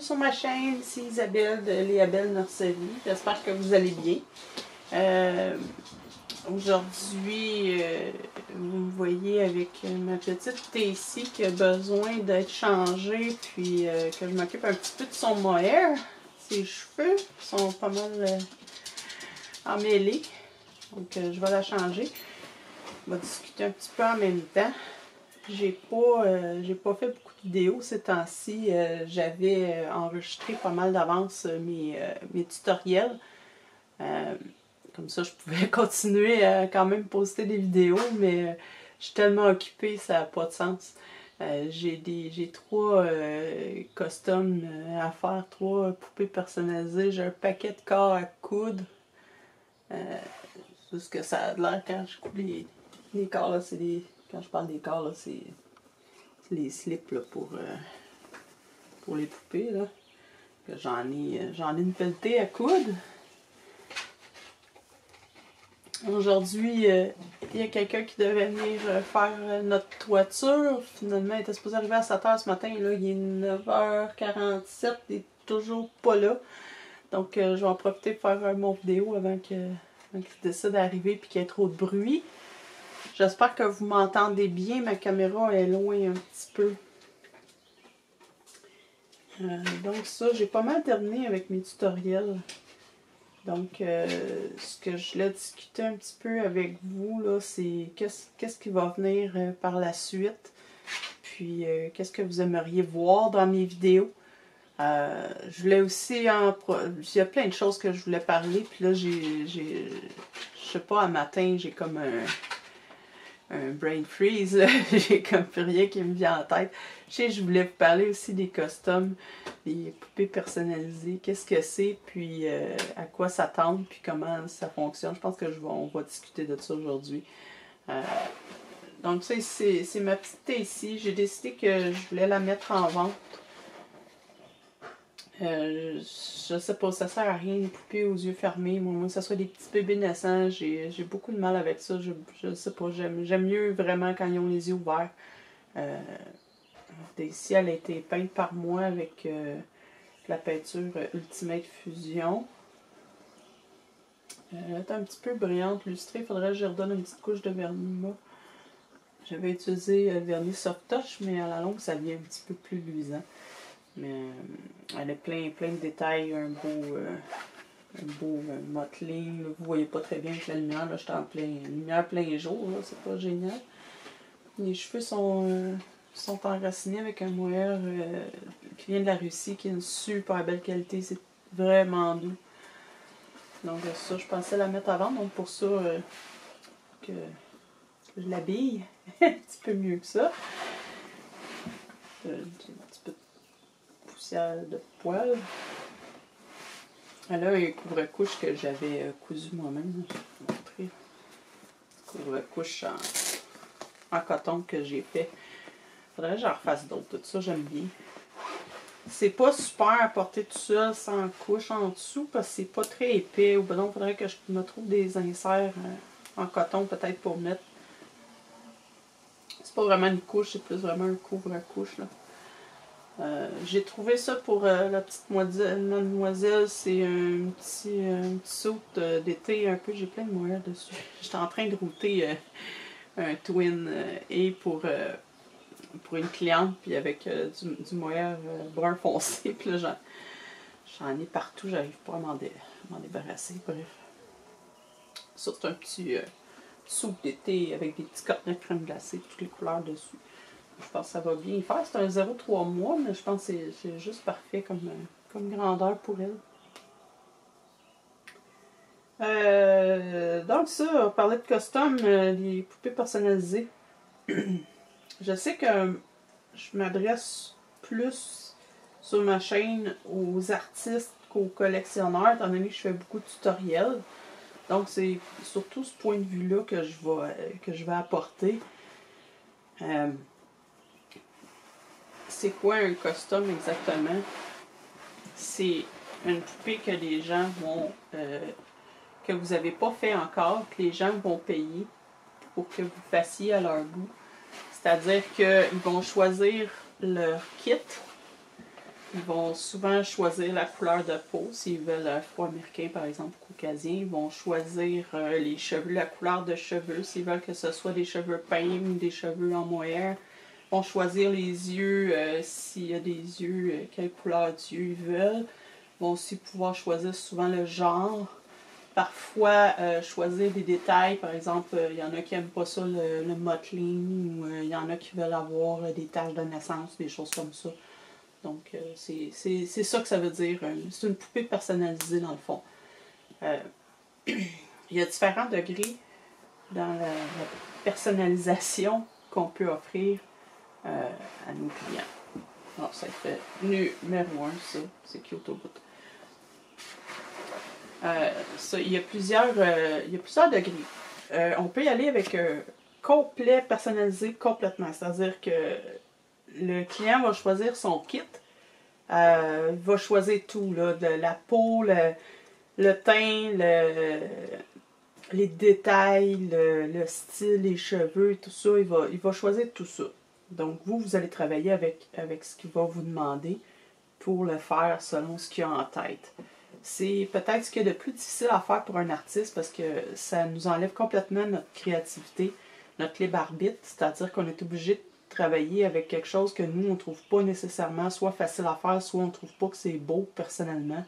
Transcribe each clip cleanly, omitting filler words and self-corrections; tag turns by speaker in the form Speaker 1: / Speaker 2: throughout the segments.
Speaker 1: sur ma chaîne, c'est Isabelle de Léa Belle Nurserie. J'espère que vous allez bien. Aujourd'hui, vous me voyez avec ma petite Tacy qui a besoin d'être changée, puis que je m'occupe un petit peu de son mohair. Ses cheveux sont pas mal emmêlés, donc je vais la changer. On va discuter un petit peu en même temps. J'ai pas fait beaucoup de vidéos ces temps-ci. J'avais enregistré pas mal d'avance mes tutoriels. Comme ça, je pouvais continuer à quand même poster des vidéos, mais je suis tellement occupée, ça n'a pas de sens. J'ai 3 costumes à faire, 3 poupées personnalisées. J'ai un paquet de corps à coudre. C'est ce que ça a l'air quand je couds les corps, là, c'est des... Quand je parle des corps, là, c'est les slips là, pour les poupées. Là. J'en ai une pelletée à coudre. Aujourd'hui, il y a quelqu'un qui devait venir faire notre toiture. Finalement, il était supposé arriver à 7 h ce matin. Là, il est 9 h 47. Il n'est toujours pas là. Donc, je vais en profiter pour faire mon vidéo avant qu'il décide d'arriver et qu'il y ait trop de bruit. J'espère que vous m'entendez bien. Ma caméra est loin un petit peu. Donc ça, j'ai pas mal terminé avec mes tutoriels. Donc, ce que je voulais discuter un petit peu avec vous, là, c'est qu'est-ce qui va venir par la suite. Puis, qu'est-ce que vous aimeriez voir dans mes vidéos. Je voulais aussi... il y a plein de choses que je voulais parler. Puis là, je sais pas, un matin, j'ai comme un brain freeze, j'ai comme plus rien qui me vient en tête. Je voulais vous parler aussi des costumes, des poupées personnalisées, qu'est-ce que c'est, puis à quoi s'attendre, puis comment ça fonctionne. Je pense que on va discuter de ça aujourd'hui. Donc ça, c'est ma petite Tacy. J'ai décidé que je voulais la mettre en vente. Je sais pas, ça sert à rien, une poupée aux yeux fermés. Moi, ça soit des petits bébés naissants, j'ai beaucoup de mal avec ça. Je sais pas, j'aime mieux vraiment quand ils ont les yeux ouverts. Ici, elle a été peinte par moi avec la peinture Ultimate Fusion. Elle est un petit peu brillante, lustrée. Il faudrait que je redonne une petite couche de vernis mat. J'avais utilisé le vernis Soft Touch, mais à la longue, ça devient un petit peu plus luisant. Mais elle a plein de détails, un beau mottling. Vous voyez pas très bien avec la lumière, là, je suis en lumière plein jour, c'est pas génial. Les cheveux sont enracinés avec un mohair qui vient de la Russie, qui est une super belle qualité, c'est vraiment doux. Donc ça, je pensais la mettre à vendre, donc pour ça que je l'habille un petit peu mieux que ça. Un petit peu de poils. Elle a un couvre-couche que j'avais cousu moi-même. Je vais vous montrer. Couvre-couche en coton que j'ai fait. Faudrait que j'en refasse d'autres. Tout ça, j'aime bien. C'est pas super à porter tout seul sans couche en dessous parce que c'est pas très épais. Ou donc, faudrait que je me trouve des inserts en coton peut-être pour mettre. C'est pas vraiment une couche, c'est plus vraiment un couvre-couche là. J'ai trouvé ça pour la petite mademoiselle, c'est un petit saut d'été un peu, j'ai plein de mohair dessus. J'étais en train de router un twin et pour une cliente, puis avec du mohair brun foncé, puis là j'en ai partout, j'arrive pas à m'en débarrasser, bref. Ça c'est un petit saut d'été avec des petits cornets de crème glacée, toutes les couleurs dessus. Je pense que ça va bien faire. C'est un 0,3 mois, mais je pense que c'est juste parfait comme grandeur pour elle. Donc ça, on parlait de costumes, des poupées personnalisées. Je sais que je m'adresse plus sur ma chaîne aux artistes qu'aux collectionneurs, étant donné que je fais beaucoup de tutoriels. Donc c'est surtout ce point de vue-là que je vais apporter. C'est quoi un costume exactement? C'est une poupée que les gens vont... que vous n'avez pas fait encore, que les gens vont payer pour que vous fassiez à leur goût. C'est-à-dire qu'ils vont choisir leur kit. Ils vont souvent choisir la couleur de peau. S'ils veulent afro-américain, par exemple, caucasien, ils vont choisir les cheveux, la couleur de cheveux. S'ils veulent que ce soit des cheveux peims ou des cheveux en mohair, ils vont choisir les yeux, s'il y a des yeux, quelle couleur d'yeux ils veulent. Ils vont aussi pouvoir choisir souvent le genre. Parfois, choisir des détails. Par exemple, il y en a qui n'aiment pas ça, le mottling, ou il y en a qui veulent avoir des taches de naissance, des choses comme ça. Donc, c'est ça que ça veut dire. C'est une poupée personnalisée, dans le fond. Il y a différents degrés dans la personnalisation qu'on peut offrir à nos clients. Alors, ça fait numéro 1, ça. C'est cute au bout. Il y a plusieurs degrés. On peut y aller avec complet, personnalisé complètement. C'est-à-dire que le client va choisir son kit. Il va choisir tout, là, de la peau, le teint, les détails, le style, les cheveux, tout ça. Il va choisir tout ça. Donc, vous allez travailler avec ce qu'il va vous demander pour le faire selon ce qu'il a en tête. C'est peut-être ce qu'il y a de plus difficile à faire pour un artiste parce que ça nous enlève complètement notre créativité, notre libre arbitre, c'est-à-dire qu'on est obligé de travailler avec quelque chose que nous, on ne trouve pas nécessairement soit facile à faire, soit on ne trouve pas que c'est beau personnellement.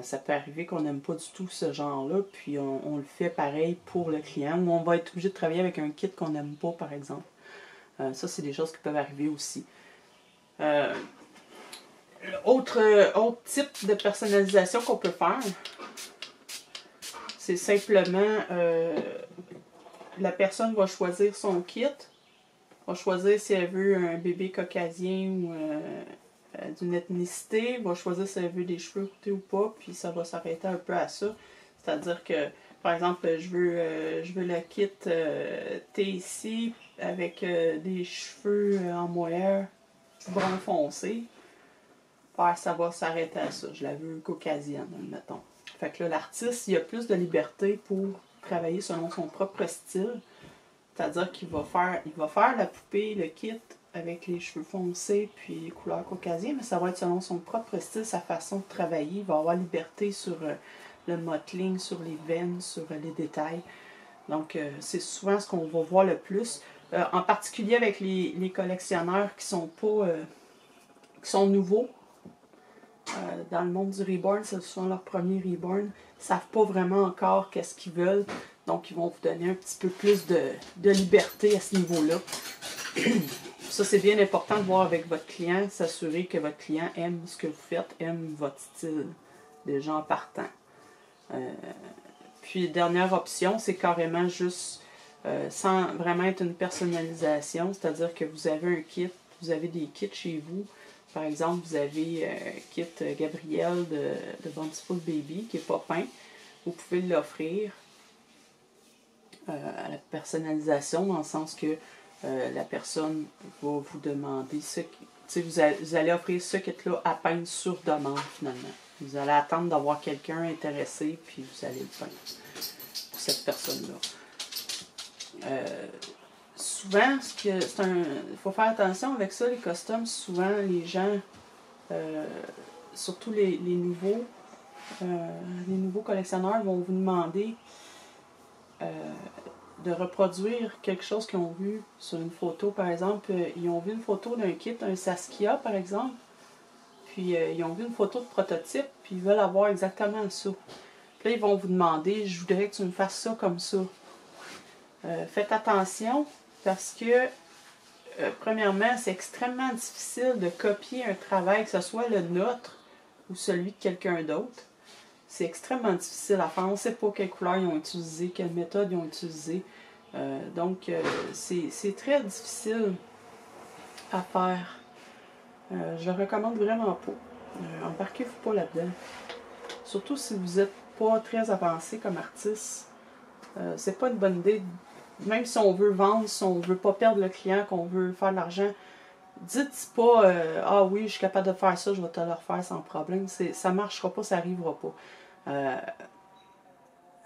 Speaker 1: Ça peut arriver qu'on n'aime pas du tout ce genre-là, puis on le fait pareil pour le client, ou on va être obligé de travailler avec un kit qu'on n'aime pas, par exemple. Ça, c'est des choses qui peuvent arriver aussi. Autre type de personnalisation qu'on peut faire, c'est simplement la personne va choisir son kit, va choisir si elle veut un bébé caucasien ou d'une ethnicité, va choisir si elle veut des cheveux coûtés ou pas, puis ça va s'arrêter un peu à ça. C'est-à-dire que, par exemple, je veux le kit T avec des cheveux en mohair brun foncé. Ça va s'arrêter à ça. Je la veux caucasienne, admettons. Fait que là, l'artiste, il a plus de liberté pour travailler selon son propre style. C'est-à-dire qu'il va faire la poupée, le kit, avec les cheveux foncés puis les couleurs caucasiennes, mais ça va être selon son propre style, sa façon de travailler. Il va avoir liberté sur le mottling, sur les veines, sur les détails. Donc, c'est souvent ce qu'on va voir le plus. En particulier avec les collectionneurs qui sont pas... qui sont nouveaux. Dans le monde du reborn, c'est souvent leur premier reborn. Ils ne savent pas vraiment encore qu'est-ce qu'ils veulent. Donc, ils vont vous donner un petit peu plus de liberté à ce niveau-là. Ça, c'est bien important de voir avec votre client, s'assurer que votre client aime ce que vous faites, aime votre style, déjà en partant. Puis, dernière option, c'est carrément juste, sans vraiment être une personnalisation, c'est-à-dire que vous avez un kit, vous avez des kits chez vous. Par exemple, vous avez un kit Gabrielle de Bountiful Baby qui n'est pas peint. Vous pouvez l'offrir à la personnalisation dans le sens que la personne va vous demander vous allez offrir ce kit-là à peindre sur demande finalement. Vous allez attendre d'avoir quelqu'un intéressé puis vous allez le peindre pour cette personne-là. Souvent, il faut faire attention avec ça, les costumes. Souvent, les gens, surtout les nouveaux collectionneurs vont vous demander de reproduire quelque chose qu'ils ont vu sur une photo. Par exemple, ils ont vu une photo d'un kit, un Saskia par exemple, puis ils ont vu une photo de prototype, puis ils veulent avoir exactement ça. Puis là, ils vont vous demander, je voudrais que tu me fasses ça comme ça. Faites attention. Parce que, premièrement, c'est extrêmement difficile de copier un travail, que ce soit le nôtre ou celui de quelqu'un d'autre. C'est extrêmement difficile à faire. On ne sait pas quelle couleur ils ont utilisé, quelle méthode ils ont utilisé. Donc, c'est très difficile à faire. Je le recommande vraiment pas. Embarquez-vous pas là-dedans. Surtout si vous n'êtes pas très avancé comme artiste. C'est pas une bonne idée. Même si on veut vendre, si on veut pas perdre le client, qu'on veut faire de l'argent, dites pas ah oui, je suis capable de faire ça, je vais te le refaire sans problème. Ça marchera pas, ça arrivera pas.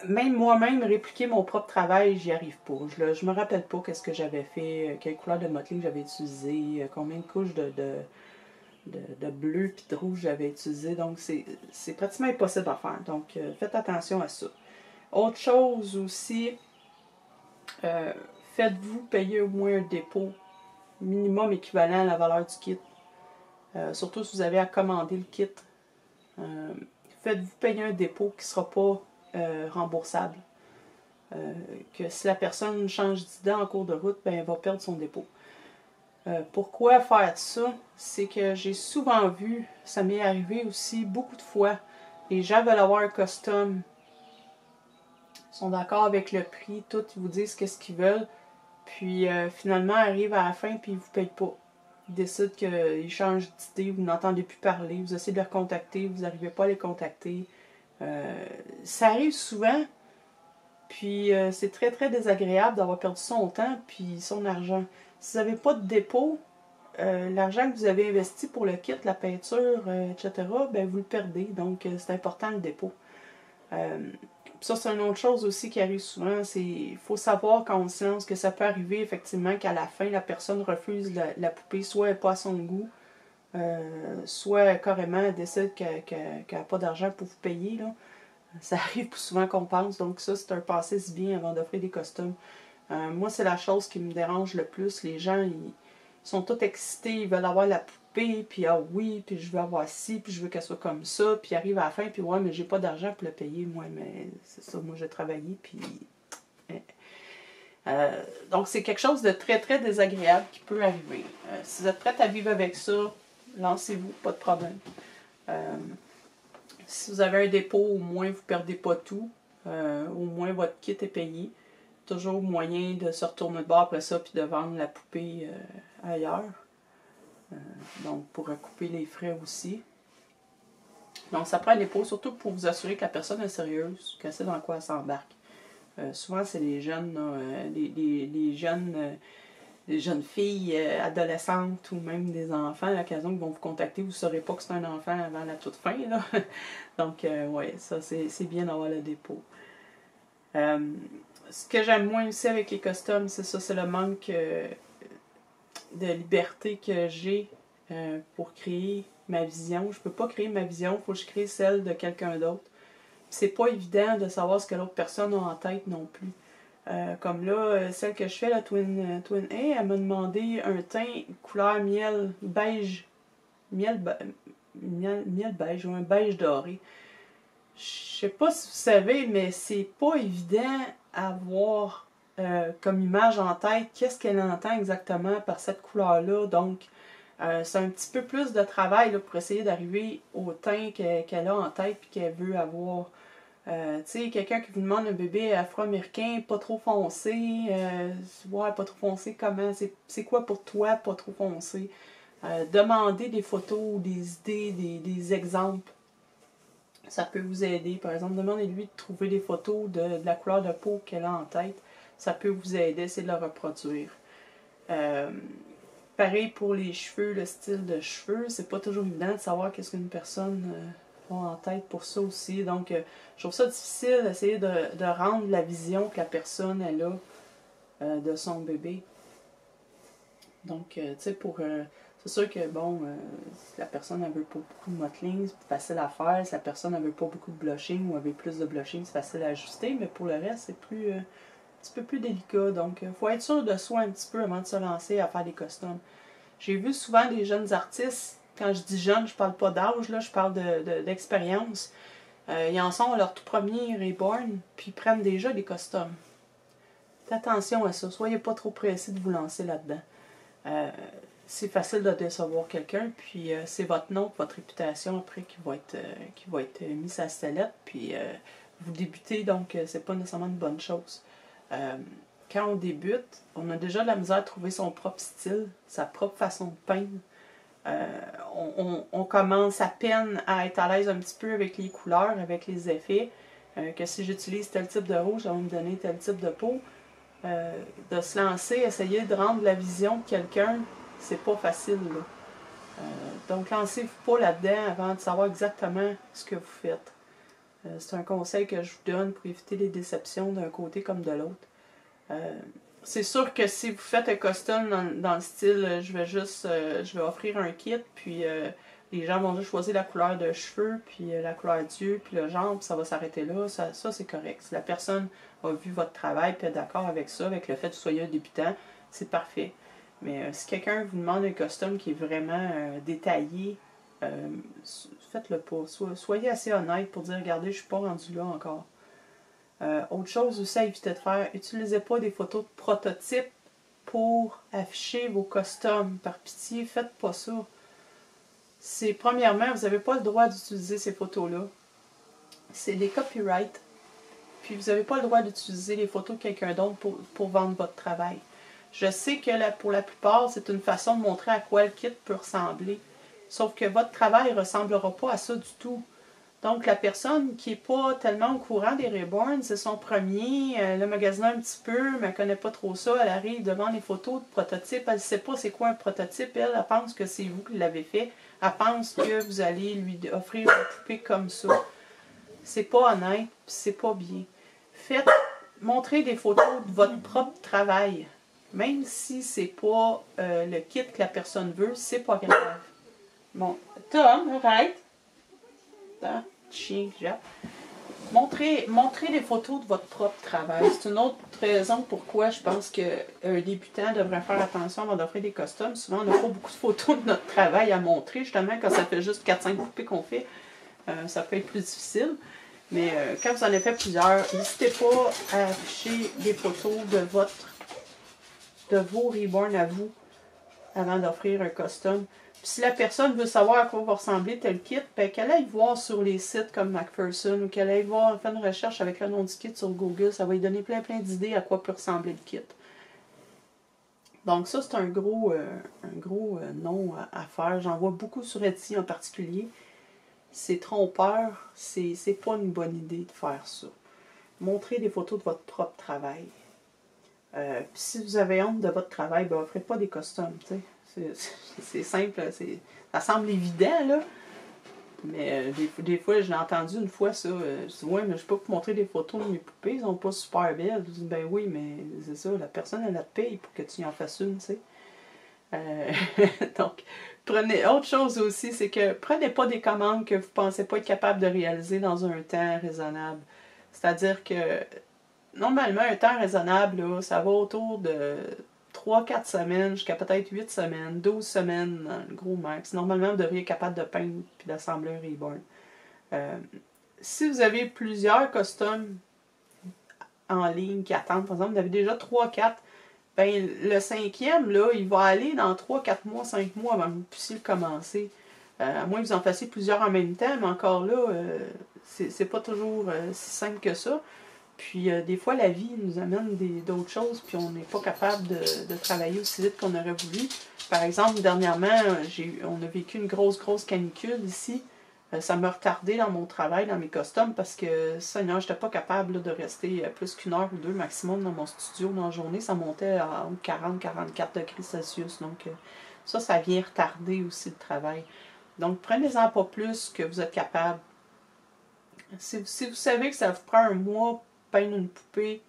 Speaker 1: Même moi-même, répliquer mon propre travail, j'y arrive pas. Je me rappelle pas qu'est-ce que j'avais fait, quelle couleur de mottling j'avais utilisé, combien de couches de bleu et de rouge que j'avais utilisé. Donc, c'est pratiquement impossible à faire. Donc, faites attention à ça. Autre chose aussi, faites-vous payer au moins un dépôt minimum équivalent à la valeur du kit. Surtout si vous avez à commander le kit. Faites-vous payer un dépôt qui ne sera pas remboursable. Que si la personne change d'idée en cours de route, ben, elle va perdre son dépôt. Pourquoi faire ça? C'est que j'ai souvent vu, ça m'est arrivé aussi beaucoup de fois, les gens veulent avoir un custom, ils sont d'accord avec le prix, tout, ils vous disent qu'est-ce qu'ils veulent, puis finalement arrivent à la fin puis ils ne vous payent pas. Ils décident qu'ils changent d'idée, vous n'entendez plus parler, vous essayez de les recontacter, vous n'arrivez pas à les contacter. Ça arrive souvent, puis c'est très très désagréable d'avoir perdu son temps puis son argent. Si vous n'avez pas de dépôt, l'argent que vous avez investi pour le kit, la peinture, etc., ben, vous le perdez. Donc, c'est important le dépôt. Ça, c'est une autre chose aussi qui arrive souvent. Il faut savoir quand on se lance que ça peut arriver effectivement qu'à la fin, la personne refuse la poupée, soit elle n'est pas à son goût, soit carrément elle décide qu'elle n'a pas d'argent pour vous payer. Là. Ça arrive plus souvent qu'on pense. Donc, ça, c'est un passé bien avant d'offrir des costumes. Moi, c'est la chose qui me dérange le plus. Les gens, ils sont tous excités, ils veulent avoir la poupée, puis ah oui, puis je veux avoir ci, puis je veux qu'elle soit comme ça, puis ils arrivent à la fin, puis ouais, mais j'ai pas d'argent pour le payer, moi, mais c'est ça, moi j'ai travaillé, puis... donc c'est quelque chose de très très désagréable qui peut arriver. Si vous êtes prête à vivre avec ça, lancez-vous, pas de problème. Si vous avez un dépôt, au moins vous ne perdez pas tout, au moins votre kit est payé. Toujours moyen de se retourner de bord après ça puis de vendre la poupée ailleurs. Donc, pour recouper les frais aussi. Donc, ça prend un dépôt, surtout pour vous assurer que la personne est sérieuse, qu'elle sait dans quoi elle s'embarque. Souvent, c'est les jeunes, les jeunes filles adolescentes ou même des enfants à l'occasion qui vont vous contacter. Vous ne saurez pas que c'est un enfant avant la toute fin. Là. Donc, oui, ça, c'est bien d'avoir le dépôt. Ce que j'aime moins aussi avec les costumes, c'est ça, c'est le manque de liberté que j'ai pour créer ma vision. Je peux pas créer ma vision, il faut que je crée celle de quelqu'un d'autre. C'est pas évident de savoir ce que l'autre personne a en tête non plus. Comme là, celle que je fais, la Twin A, elle m'a demandé un teint couleur miel beige, miel beige ou un beige doré. Je sais pas si vous savez, mais c'est pas évident à voir comme image en tête qu'est-ce qu'elle entend exactement par cette couleur-là. Donc, c'est un petit peu plus de travail là, pour essayer d'arriver au teint qu'elle a en tête et qu'elle veut avoir. Tu sais, quelqu'un qui vous demande un bébé afro-américain, pas trop foncé, ouais, pas trop foncé, comment, c'est quoi pour toi, pas trop foncé? Demandez des photos, des idées, des exemples. Ça peut vous aider. Par exemple, demandez-lui de trouver des photos de la couleur de peau qu'elle a en tête. Ça peut vous aider, essayer de le reproduire. Pareil pour les cheveux, le style de cheveux. C'est pas toujours évident de savoir qu'est-ce qu'une personne a en tête pour ça aussi. Donc, je trouve ça difficile d'essayer de rendre la vision que la personne elle a de son bébé. Donc, tu sais, pour... c'est sûr que, bon, si la personne ne veut pas beaucoup de mottling, c'est facile à faire. Si la personne ne veut pas beaucoup de blushing ou elle veut plus de blushing, c'est facile à ajuster. Mais pour le reste, c'est plus, un petit peu plus délicat. Donc, il faut être sûr de soi un petit peu avant de se lancer à faire des costumes. J'ai vu souvent des jeunes artistes, quand je dis jeunes, je parle pas d'âge, là, je parle d'expérience. Ils en sont à leur tout premier reborn, puis ils prennent déjà des costumes. Faites attention à ça. Soyez pas trop pressés de vous lancer là-dedans. C'est facile de décevoir quelqu'un, puis c'est votre nom, votre réputation après qui va être mise à la sellette, puis vous débutez, donc c'est pas nécessairement une bonne chose. Quand on débute, on a déjà de la misère à trouver son propre style, sa propre façon de peindre. On commence à peine à être à l'aise un petit peu avec les couleurs, avec les effets, que si j'utilise tel type de rouge, ça va me donner tel type de peau. De se lancer, essayer de rendre la vision de quelqu'un, c'est pas facile. Donc, lancez-vous pas là-dedans avant de savoir exactement ce que vous faites. C'est un conseil que je vous donne pour éviter les déceptions d'un côté comme de l'autre. c'est sûr que si vous faites un costume dans le style, je vais offrir un kit, puis les gens vont juste choisir la couleur de cheveux, puis la couleur d'yeux, puis le genre, puis ça va s'arrêter là. Ça c'est correct. Si la personne a vu votre travail, puis est d'accord avec ça, avec le fait que vous soyez un débutant, c'est parfait. Mais si quelqu'un vous demande un costume qui est vraiment détaillé, faites-le pas. Soyez assez honnête pour dire, regardez, je suis pas rendu là encore. Autre chose aussi à éviter de faire, utilisez pas des photos de prototypes pour afficher vos costumes. Par pitié, faites pas ça. Premièrement, vous n'avez pas le droit d'utiliser ces photos-là. C'est des copyrights. Puis vous n'avez pas le droit d'utiliser les photos de quelqu'un d'autre pour vendre votre travail. Je sais que pour la plupart, c'est une façon de montrer à quoi le kit peut ressembler. Sauf que votre travail ne ressemblera pas à ça du tout. Donc, la personne qui n'est pas tellement au courant des Reborn, c'est son premier, elle a magasiné un petit peu, mais elle ne connaît pas trop ça, elle arrive devant les photos de prototypes, elle ne sait pas c'est quoi un prototype, elle pense que c'est vous qui l'avez fait, elle pense que vous allez lui offrir une poupée comme ça. C'est pas honnête, c'est pas bien. Montrez des photos de votre propre travail. Même si c'est pas le kit que la personne veut, c'est pas grave. Bon, Tom, arrête. Chien, montrez des photos de votre propre travail. C'est une autre raison pourquoi je pense qu'un débutant devrait faire attention avant d'offrir des costumes. Souvent, on n'a pas beaucoup de photos de notre travail à montrer, justement, quand ça fait juste 4-5 poupées qu'on fait. Ça peut être plus difficile. Mais quand vous en avez fait plusieurs, n'hésitez pas à afficher des photos de vos Reborn à vous avant d'offrir un costume. Puis si la personne veut savoir à quoi va ressembler tel kit, ben qu'elle aille voir sur les sites comme McPherson ou qu'elle aille faire une recherche avec le nom du kit sur Google. Ça va lui donner plein d'idées à quoi peut ressembler le kit. Donc ça, c'est un gros nom à faire. J'en vois beaucoup sur Etsy en particulier. C'est trompeur. C'est pas une bonne idée de faire ça. Montrez des photos de votre propre travail. Puis si vous avez honte de votre travail, ben offrez pas des costumes, tu sais. C'est simple, ça semble évident, là. Mais des fois, j'ai entendu une fois ça. Je dis, ouais, mais je peux pas montrer des photos de mes poupées, ils sont pas super belles. Je dis, ben oui, mais c'est ça, la personne, elle la paye pour que tu en fasses une, tu sais. Donc, autre chose aussi, c'est que prenez pas des commandes que vous pensez pas être capable de réaliser dans un temps raisonnable. C'est-à-dire que, normalement, un temps raisonnable, là, ça va autour de 3-4 semaines jusqu'à peut-être 8 semaines, 12 semaines dans le gros max. Normalement, vous devriez être capable de peindre et d'assembler un Reborn. Si vous avez plusieurs costumes en ligne qui attendent, par exemple, vous avez déjà 3-4, ben le 5e, là, il va aller dans 3-4 mois, 5 mois avant que vous puissiez le commencer. À moins que vous en fassiez plusieurs en même temps, mais encore là, c'est pas toujours si simple que ça. Puis des fois, la vie nous amène d'autres choses, puis on n'est pas capable de travailler aussi vite qu'on aurait voulu. Par exemple, dernièrement, on a vécu une grosse canicule ici. Ça m'a retardé dans mon travail, dans mes costumes, parce que, Seigneur, je n'étais pas capable là, de rester plus qu'une heure ou deux maximum dans mon studio dans la journée. Ça montait à 40-44 degrés Celsius. Donc, ça vient retarder aussi le travail. Donc, prenez-en pas plus que vous êtes capable. Si vous savez que ça vous prend un mois peindre une poupée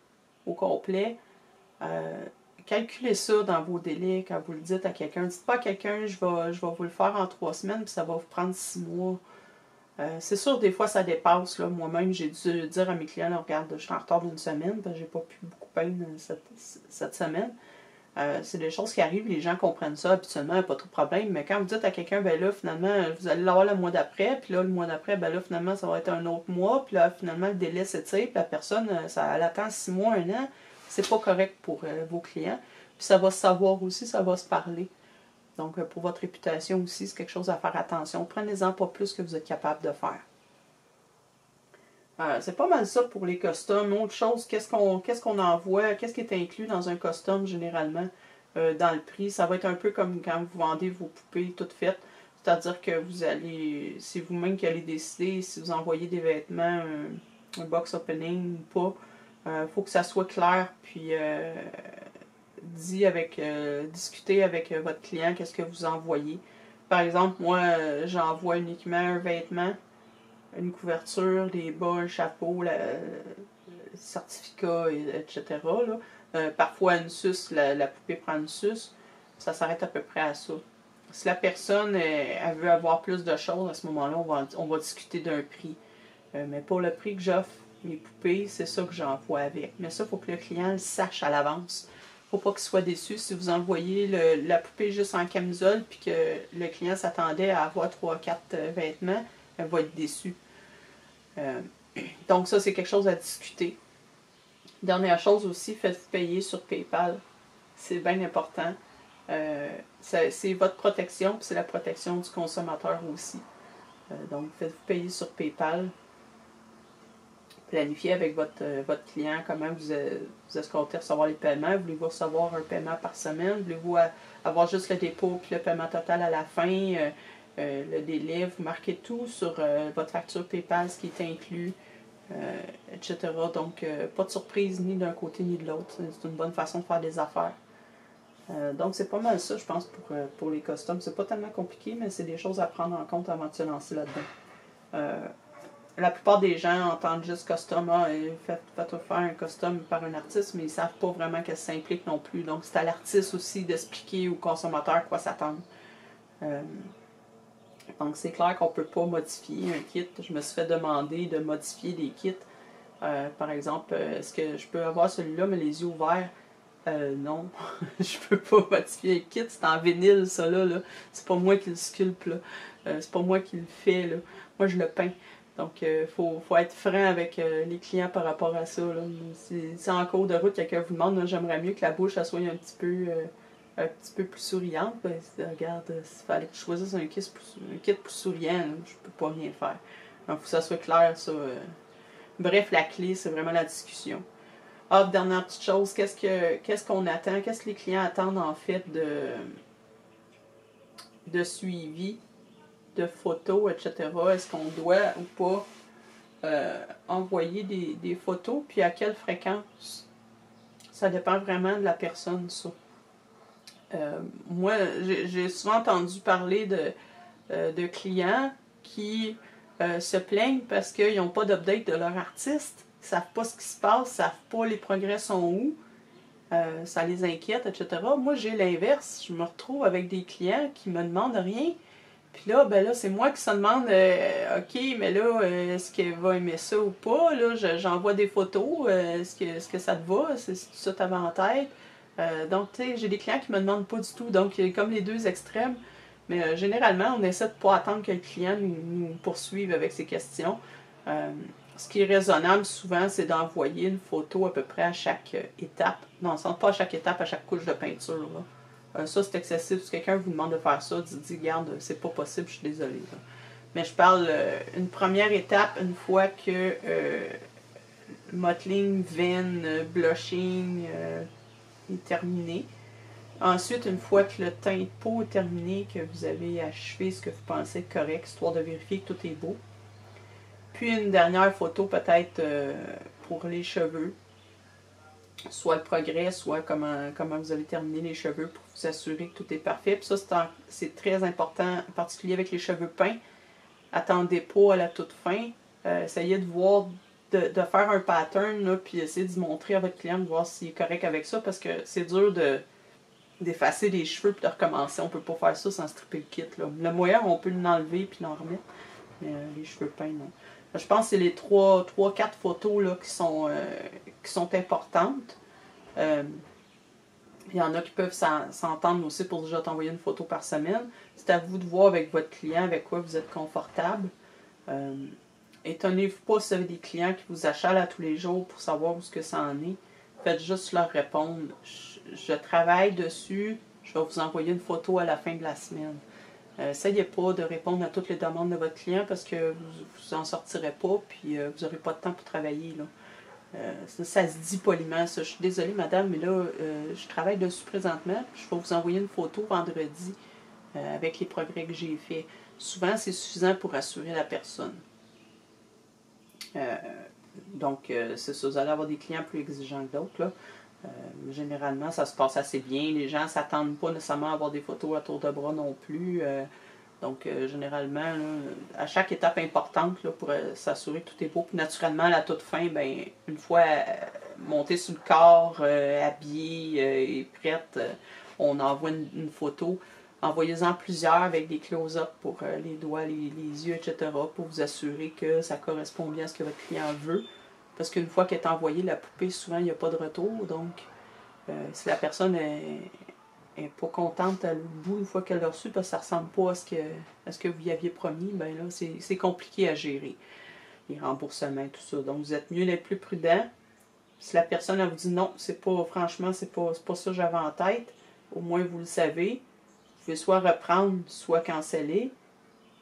Speaker 1: au complet, calculez ça dans vos délais quand vous le dites à quelqu'un. Dites pas à quelqu'un, je vais vous le faire en 3 semaines, puis ça va vous prendre 6 mois. C'est sûr, des fois, ça dépasse. Moi-même, j'ai dû dire à mes clients, là, regarde, je suis en retard d'une semaine, parce que j'ai pas pu beaucoup peindre cette semaine. C'est des choses qui arrivent, les gens comprennent ça habituellement, pas trop de problème. Mais quand vous dites à quelqu'un, ben là, finalement, vous allez l'avoir le mois d'après, puis là, le mois d'après, ben là, finalement, ça va être un autre mois, puis là, finalement, le délai s'étire, puis la personne, elle attend 6 mois, 1 an, c'est pas correct pour vos clients. Puis ça va se savoir aussi, ça va se parler. Donc, pour votre réputation aussi, c'est quelque chose à faire attention. Prenez-en pas plus que vous êtes capable de faire. C'est pas mal ça pour les costumes. Autre chose, qu'est-ce qu'on envoie, qu'est-ce qui est inclus dans un costume généralement dans le prix. Ça va être un peu comme quand vous vendez vos poupées toutes faites. C'est-à-dire que c'est vous-même qui allez décider si vous envoyez des vêtements, un box opening ou pas. Faut que ça soit clair, puis discuter avec votre client qu'est-ce que vous envoyez. Par exemple, moi, j'envoie uniquement un vêtement, une couverture, des bas, un chapeau, le certificat, etc. Là. parfois une suce, la poupée prend une suce. Ça s'arrête à peu près à ça. Si la personne elle veut avoir plus de choses, à ce moment-là, on va discuter d'un prix. Mais pour le prix que j'offre mes poupées, c'est ça que j'envoie avec. Mais ça, il faut que le client le sache à l'avance. Il ne faut pas qu'il soit déçu. Si vous envoyez la poupée juste en camisole puis que le client s'attendait à avoir 3-4 vêtements, elle va être déçue. Donc ça, c'est quelque chose à discuter. Dernière chose aussi, faites-vous payer sur PayPal. C'est bien important. C'est votre protection, puis c'est la protection du consommateur aussi. Donc, faites-vous payer sur PayPal. Planifiez avec votre client comment vous escomptez recevoir les paiements. Voulez-vous recevoir un paiement par semaine? Voulez-vous avoir juste le dépôt puis le paiement total à la fin? Le délai, vous marquez tout sur votre facture PayPal, ce qui est inclus, etc. Donc, pas de surprise ni d'un côté ni de l'autre. C'est une bonne façon de faire des affaires. Donc, c'est pas mal ça, je pense, pour les customs. C'est pas tellement compliqué, mais c'est des choses à prendre en compte avant de se lancer là-dedans. La plupart des gens entendent juste custom, faites faire un custom par un artiste, mais ils ne savent pas vraiment qu'est-ce que ça implique non plus. Donc, c'est à l'artiste aussi d'expliquer au consommateur quoi s'attendre. Donc, c'est clair qu'on ne peut pas modifier un kit. Je me suis fait demander de modifier des kits. Par exemple, est-ce que je peux avoir celui-là, mais les yeux ouverts? Non, je peux pas modifier le kit, c'est en vinyle ça là. C'est pas moi qui le sculpte là. C'est pas moi qui le fais là. Moi je le peins. Donc faut être franc avec les clients par rapport à ça. Si en cours de route quelqu'un vous demande, j'aimerais mieux que la bouche elle soit un petit peu plus souriante, ben, regarde, s'il fallait que je choisisse un kit plus souriant, là, je peux pas rien faire. Donc faut que ça soit clair ça. Bref, la clé, c'est vraiment la discussion. Ah, dernière petite chose, qu'est-ce qu'on attend, qu'est-ce que les clients attendent en fait de suivi, de photos, etc. Est-ce qu'on doit ou pas envoyer des photos, puis à quelle fréquence? Ça dépend vraiment de la personne, ça. Moi, j'ai souvent entendu parler de clients qui se plaignent parce qu'ils n'ont pas d'update de leur artiste. Ils ne savent pas ce qui se passe, ils ne savent pas les progrès sont où, ça les inquiète, etc. Moi, j'ai l'inverse. Je me retrouve avec des clients qui me demandent rien. Puis là, ben là, c'est moi qui se demande, OK, mais là, est-ce qu'elle va aimer ça ou pas? Là, j'envoie des photos, est-ce que ça te va? C'est tout ça t'avais en tête? Donc, tu sais, j'ai des clients qui me demandent pas du tout. Donc, il y a comme les deux extrêmes. Mais généralement, on essaie de ne pas attendre que le client nous poursuive avec ses questions. Ce qui est raisonnable souvent, c'est d'envoyer une photo à peu près à chaque étape. Non, pas à chaque étape, à chaque couche de peinture. Ça, c'est excessif. Si quelqu'un vous demande de faire ça, dit, regarde, c'est pas possible, je suis désolée. Là. Mais je parle une première étape, une fois que mottling, veine, blushing est terminé. Ensuite, une fois que le teint de peau est terminé, que vous avez achevé ce que vous pensez être correct, histoire de vérifier que tout est beau. Puis une dernière photo peut-être pour les cheveux. Soit le progrès, soit comment vous avez terminé les cheveux pour vous assurer que tout est parfait. Puis ça, c'est très important, en particulier avec les cheveux peints. Attendez pas à la toute fin. Essayez de voir, de faire un pattern, là, puis essayez de montrer à votre client, de voir s'il est correct avec ça, parce que c'est dur d'effacer les cheveux puis de recommencer. On peut pas faire ça sans stripper le kit. Là. Le moyen, on peut l'enlever puis l'en remettre. Mais les cheveux peints, non. Je pense que c'est les 3-4 photos là, qui sont importantes. Il y en a qui peuvent s'entendre aussi pour déjà t'envoyer une photo par semaine. C'est à vous de voir avec votre client avec quoi vous êtes confortable. Étonnez-vous pas si vous avez des clients qui vous achalent à tous les jours pour savoir où ce que ça en est. Faites juste leur répondre. Je travaille dessus, je vais vous envoyer une photo à la fin de la semaine. Essayez pas de répondre à toutes les demandes de votre client parce que vous n'en sortirez pas puis vous n'aurez pas de temps pour travailler. Là. Ça se dit poliment. Ça. Je suis désolée, madame, mais là, je travaille dessus présentement. Puis je vais vous envoyer une photo vendredi avec les progrès que j'ai faits. Souvent, c'est suffisant pour assurer la personne. Donc, c'est ça. Vous allez avoir des clients plus exigeants que d'autres. Là. Généralement, ça se passe assez bien. Les gens ne s'attendent pas nécessairement à avoir des photos à tour de bras non plus. Donc, généralement, là, à chaque étape importante, là, pour s'assurer que tout est beau. Puis, naturellement, à la toute fin, ben, une fois montée sur le corps, habillée et prête, on envoie une photo. Envoyez-en plusieurs avec des close-up pour les doigts, les yeux, etc. pour vous assurer que ça correspond bien à ce que votre client veut. Parce qu'une fois qu'elle est envoyée, la poupée, souvent, il n'y a pas de retour. Donc, si la personne est pas contente à l'autre bout une fois qu'elle l'a reçu parce que ça ressemble pas à ce que vous y aviez promis, ben là, c'est compliqué à gérer. Les remboursements, tout ça. Donc, vous êtes mieux d'être plus prudent. Si la personne elle vous dit non, franchement, c'est pas ça que j'avais en tête, au moins vous le savez. Vous pouvez soit reprendre, soit canceller.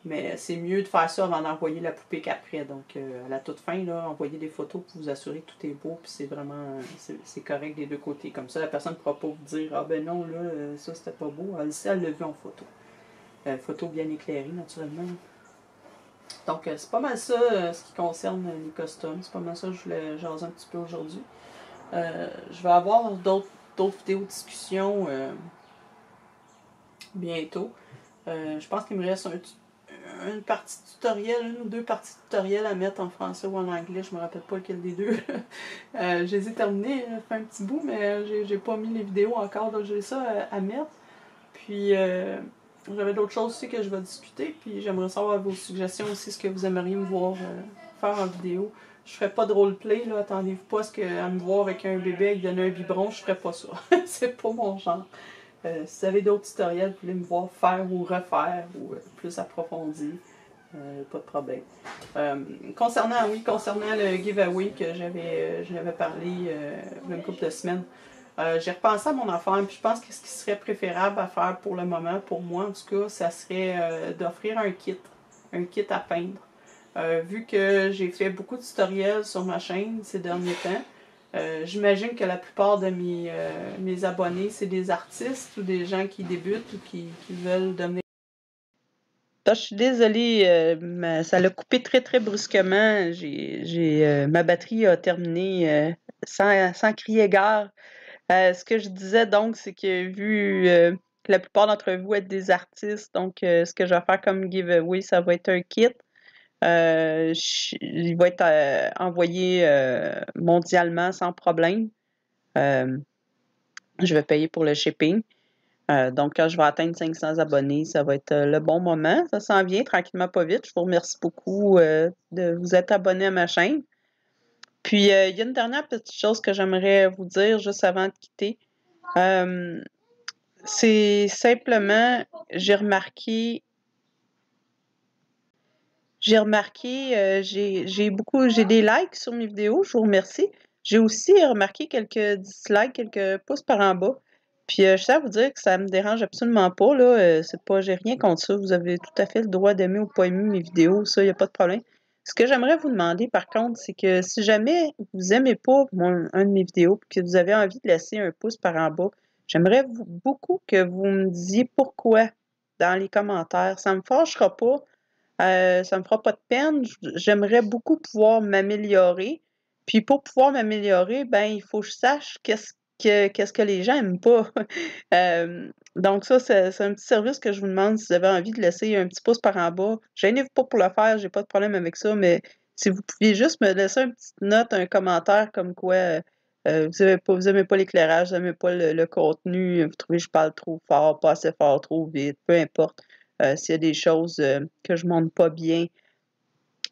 Speaker 1: Mais c'est mieux de faire ça avant d'envoyer la poupée qu'après. Donc, à la toute fin, là, envoyez des photos pour vous assurer que tout est beau. Puis c'est vraiment c'est correct des deux côtés. Comme ça, la personne ne pourra pas vous dire ah ben non, là, ça c'était pas beau. Elle l'a vu en photo. Photo bien éclairée, naturellement. Donc, c'est pas mal ça ce qui concerne les costumes. C'est pas mal ça que je voulais jaser un petit peu aujourd'hui. Je vais avoir d'autres vidéos de discussion bientôt. Je pense qu'il me reste une partie tutoriel, une ou deux parties tutoriel à mettre en français ou en anglais. Je me rappelle pas lequel des deux. Je les ai terminés, fait un petit bout, mais j'ai pas mis les vidéos encore, donc j'ai ça à mettre. Puis j'avais d'autres choses aussi que je vais discuter, puis j'aimerais savoir vos suggestions aussi, ce que vous aimeriez me voir faire en vidéo. Je ferai pas de roleplay, là, attendez-vous pas à me voir avec un bébé et donner un biberon, je ferai pas ça. C'est pas mon genre. Si vous avez d'autres tutoriels, vous voulez me voir faire ou refaire, ou plus approfondir, pas de problème. Concernant le giveaway que j'avais parlé il y a une couple de semaines, j'ai repensé à mon affaire, puis je pense que ce qui serait préférable à faire pour le moment, pour moi en tout cas, ça serait d'offrir un kit à peindre. Vu que j'ai fait beaucoup de tutoriels sur ma chaîne ces derniers temps, j'imagine que la plupart de mes abonnés, c'est des artistes ou des gens qui débutent ou qui veulent devenir. Je suis désolée, ça l'a coupé très très brusquement. Ma batterie a terminé sans crier gare. Ce que je disais donc, c'est que vu que la plupart d'entre vous êtes des artistes, donc ce que je vais faire comme giveaway, ça va être un kit. Il va être envoyé mondialement sans problème. Je vais payer pour le shipping. Donc, quand je vais atteindre 500 abonnés, ça va être le bon moment. Ça s'en vient tranquillement, pas vite. Je vous remercie beaucoup de vous être abonné à ma chaîne. Puis, il y a une dernière petite chose que j'aimerais vous dire juste avant de quitter. C'est simplement, j'ai remarqué, j'ai des likes sur mes vidéos, je vous remercie. J'ai aussi remarqué quelques dislikes, quelques pouces par en bas. Puis je tiens à vous dire que ça me dérange absolument pas, là. J'ai rien contre ça. Vous avez tout à fait le droit d'aimer ou pas aimer mes vidéos, ça, il n'y a pas de problème. Ce que j'aimerais vous demander, par contre, c'est que si jamais vous aimez pas un de mes vidéos et que vous avez envie de laisser un pouce par en bas, j'aimerais beaucoup que vous me disiez pourquoi dans les commentaires. Ça me fâchera pas. Ça me fera pas de peine. J'aimerais beaucoup pouvoir m'améliorer. Puis pour pouvoir m'améliorer, ben il faut que je sache qu'est-ce que les gens aiment pas. Donc ça, c'est un petit service que je vous demande si vous avez envie de laisser un petit pouce par en bas. Gênez-vous pas pour le faire, j'ai pas de problème avec ça, mais si vous pouviez juste me laisser une petite note, un commentaire comme quoi vous aimez pas l'éclairage, vous aimez pas le contenu, vous trouvez que je parle trop fort, pas assez fort, trop vite, peu importe. S'il y a des choses que je montre pas bien.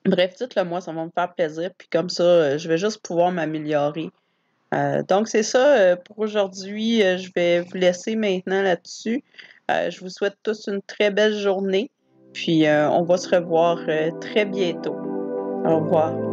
Speaker 1: Bref, dites-le moi, ça va me faire plaisir. Puis comme ça, je vais juste pouvoir m'améliorer. Donc, c'est ça pour aujourd'hui. Je vais vous laisser maintenant là-dessus. Je vous souhaite tous une très belle journée. Puis, on va se revoir très bientôt. Au revoir.